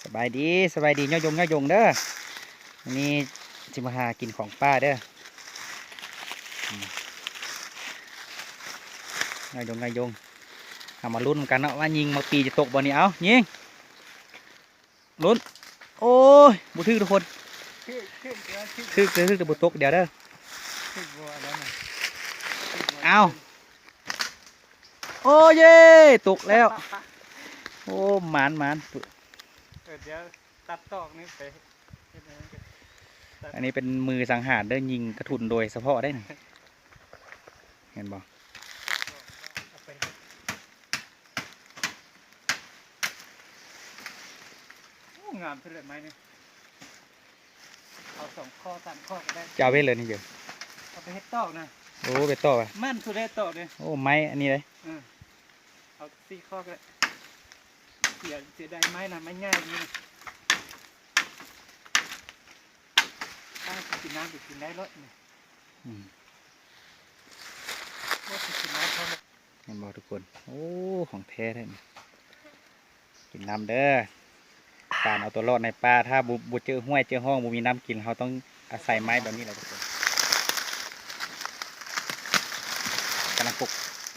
สบายดีย่อยงเด้อวันนี้จิมาหากินของป้าเด้อย่อยงเอามาลุ้นกันเนาะว่ายิงมาปีจะตกบ่นี่เอายิงลุ้นโอ้ยบุทึกทุกคนทึกแต่บุตกเดี๋ยวเด้อเอาโอ้เย่ตกแล้วโอ้หมานเดี๋ยวตัดตอกนี่ไปอันนี้เป็นมือสังหารเด้อยิงกระทุนโดยเฉพาะได้นะเห็นบ่งามเท่าไหร่ไหมเนี่ยเอา2 ข้อ 3 ข้อก็ได้จะเอาไว้เลยนี่เดี๋ยวเอาไปเฮ็ดตอกนะโอ้ไปต่อไปมั่นสุดได้ตอกเลยโอ้ไม้อันนี้เลยเอา4 ข้อก็ได้เสียดายไม้นะไม่ง่ายนี่ถ้ากินน้ำกินได้รถนี่ว่ากินน้ำเขาเห็นบ่ทุกคนโอ้ของแท้เลยกินน้ำเด้อการเอาตัวรอดในป่าถ้าบุเจอห้วยเจอห้องบุมีน้ำกินเขาต้องอาศัยไม้แบบนี้แหละทุกคนกำ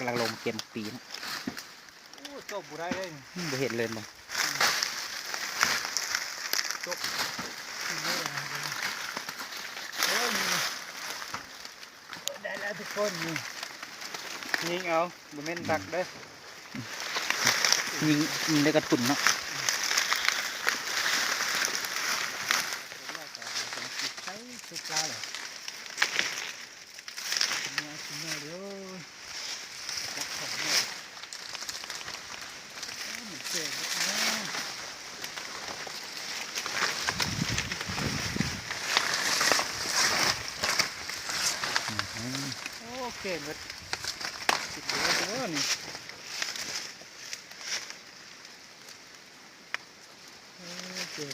ลังลงเกมปีนะโอ้จบบุได้เลยบุเห็นเลยมั้งจบโอ้ยได้แล้วทุกคนยิงเอาบุเม่นตักเด้ยิงได้กระทุนเนาะสุดปลาเลยชิ้นนี้เดี๋ยวจับของเนี่ยมันเจ๋งนะโอเคหมดติดเยอะนี่เจ๋ง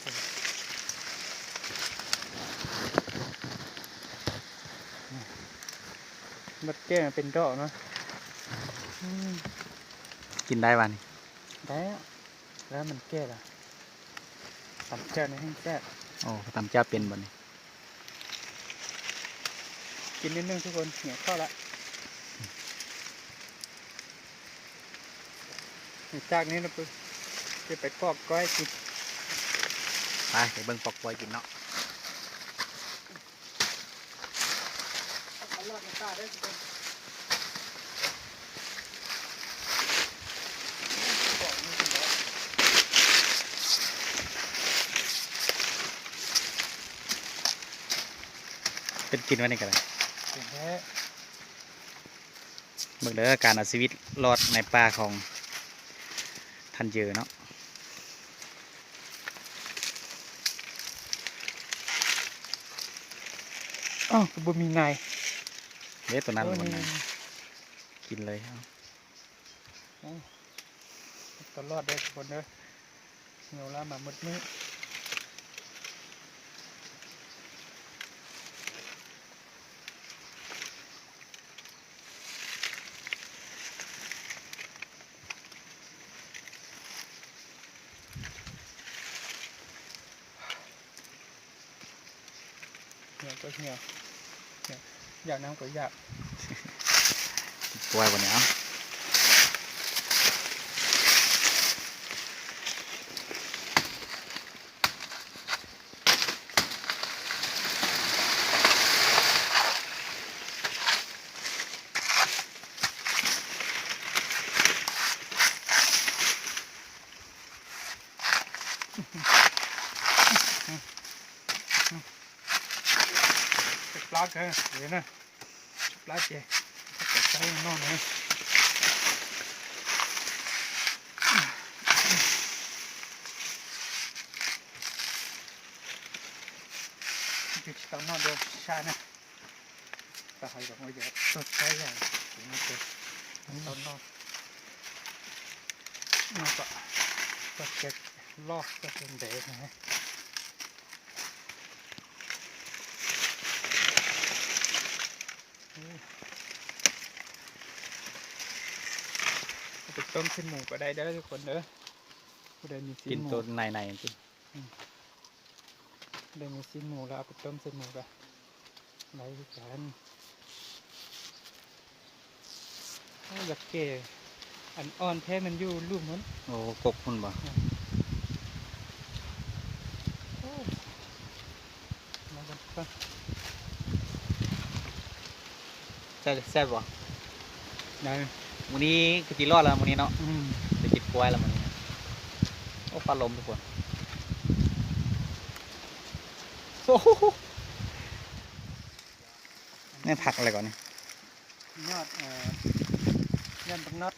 มัดแก้เป็นดอกเนาะกินได้วันได้แล้วมันแก้ละตำแก้ในแห้งแก้โอ้ตำเจ้าเป็นบ่นี่กินนิดนึงทุกคนเหนียวเข้าละจากนี้เราจะไปปอกก้อยกินไปเบิ่งปอกก้อยกินเนาะเป็นกินไว้ในกันเลยเบิ่งเด้อการเอาชีวิตรอดในป่าของทันเยอเนาะอ้าวบุมีไงเด็ดตัวนั้นมันไงกินเลยตลอดได้คนเด้อเหนียวละมาหมดนี้เหนียวก็เหนียวอยากน้ำก็อยากปล่อยวันนี้เอาปลาเกลือเดี๋ยวนะปลาเจ๊จะใส่นอนเลยจุดตอนนอนเดี๋ยวชานะตาหอยดอกไม้เยอะสดใสอย่างนี้เจ๊ตอนนอนนี่ก็เก็บลอกก็เป็นเด็กนะฮะไปต้มขึ้นหมูก็ได้ทุกคนเด้อผู้ใดมีกินตัวในจริง ได้มีซีนหมูแล้วเอาไปต้มเส้นหมูไปไหนกันอยากเก๋อันอ่อนแท้มันอยู่รูปมัน โอ้กกคุณบ่ มากันก่อน แซ่บบ่ ได้ มื้อนี้ก็สิรอดแล้วมื้อนี้เนาะ อืม จะกินกล้วยแล้วมื้อนี้โอ้ปลาลมทุกคนโอ้โหนี่ผักอะไรก่อนนี่ ยอดยันปักน็อต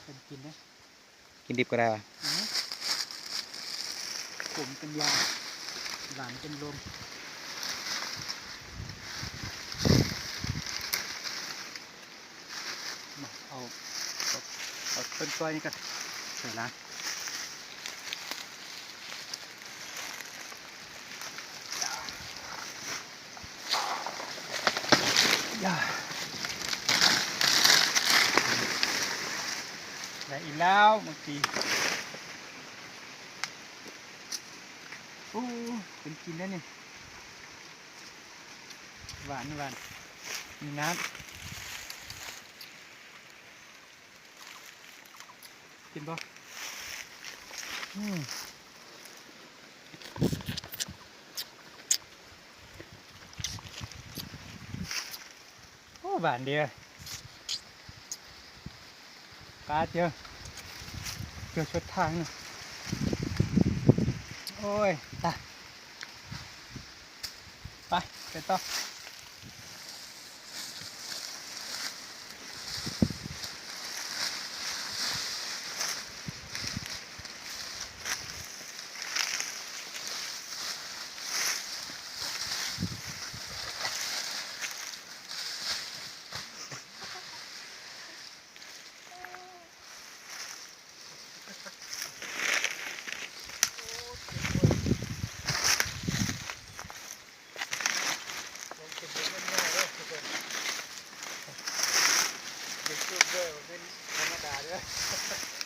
เป็นกินนะ กินดิบก็ได้ป่ะ ผมเป็นยาหวานเป็นลมมาเอาต้นกล้วยนี่กันใส่ละย่าได้อีกแล้วเมื่อกี้โอ้เป็นกินแล้วนี่หวานมีน้ำกินป่ะโอ้หวานดีเลยปลาเจอชดทางน่ะโอ้ยตายไปต่อเป็นธรรมดาเด้อ